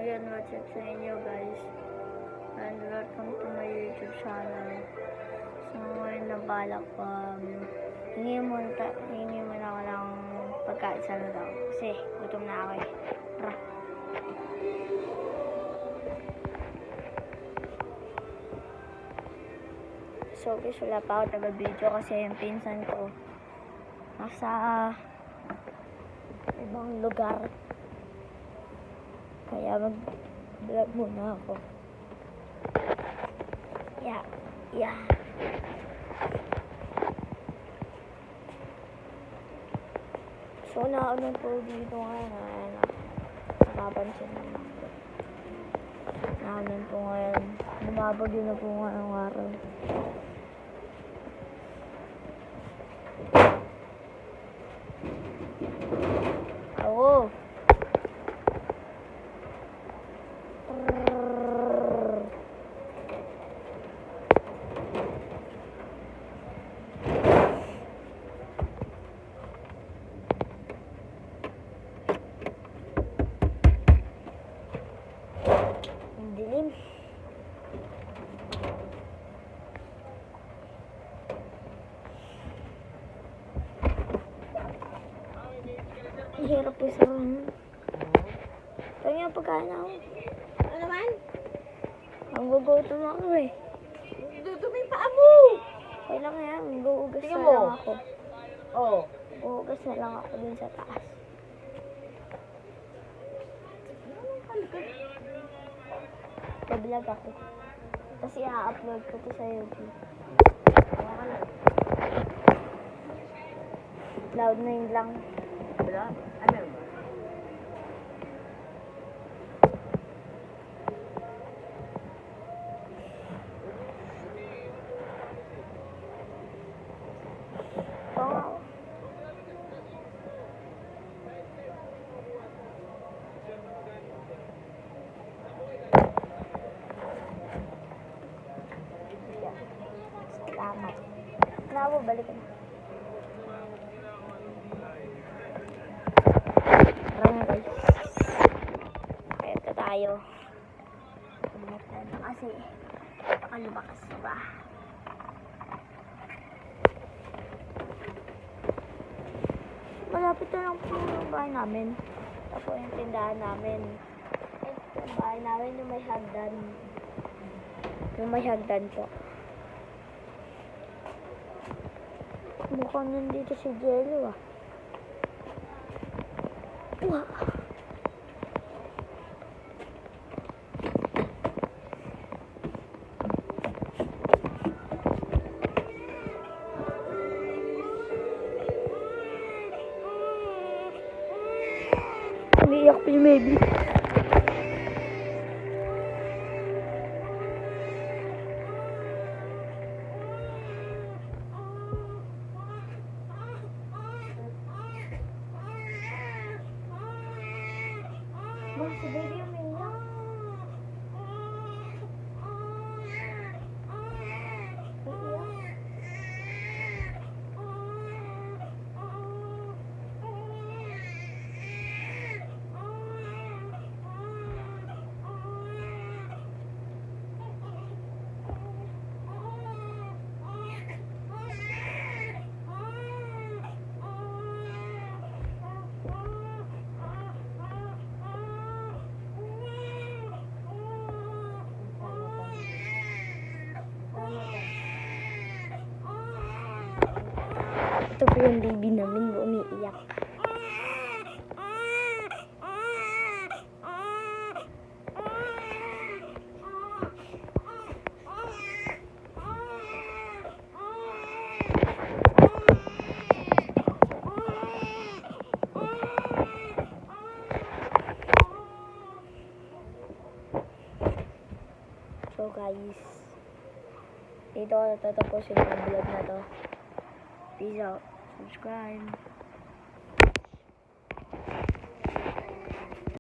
again, what's up sa inyo guys? And welcome to my YouTube channel. So ngayon nabalak ko, hingi muna ako ng pagkain sa daw. Kasi gutom na ako eh. Tara. So guys, wala pa ako taga-video kasi yung pinsan ko nasa ibang lugar. Kaya mag-vlog muna ako. Yeah. So, naunang po dito ngayon. Nakapansin naman ako. Naunang po ngayon. Bumabagyo na po ngayong araw. Oo. Dilim. Ang hirap po sa Kaya pagkain ako. Ano naman? Ang gugutom ako eh. Dudumi pa mo! Okay lang yan. Guugas na Tingnan mo. lang ako. Oo. Uugas na lang ako dun sa taas. Bablog ako. Tapos i-upload ko to sa YouTube. Cloud9 lang. Wala? Ano ba? Oo. Salamat. Bravo, balikan. Tara guys. Kaya tayo. Pumunta na kasi nakalubakas ba? Malapit na lang po yung bahay namin. Ito po yung tindahan namin. Ito yung bahay namin, yung may hagdan. Yung may hagdan po. Mukhang nandito si Jello ah. Wow. Umiiyak pa yung baby. Ma, si baby umiiyak. Ito po yung baby namin umiiyak. So guys, dito ko natatapusin ang vlog na to. Peace out. Subscribe.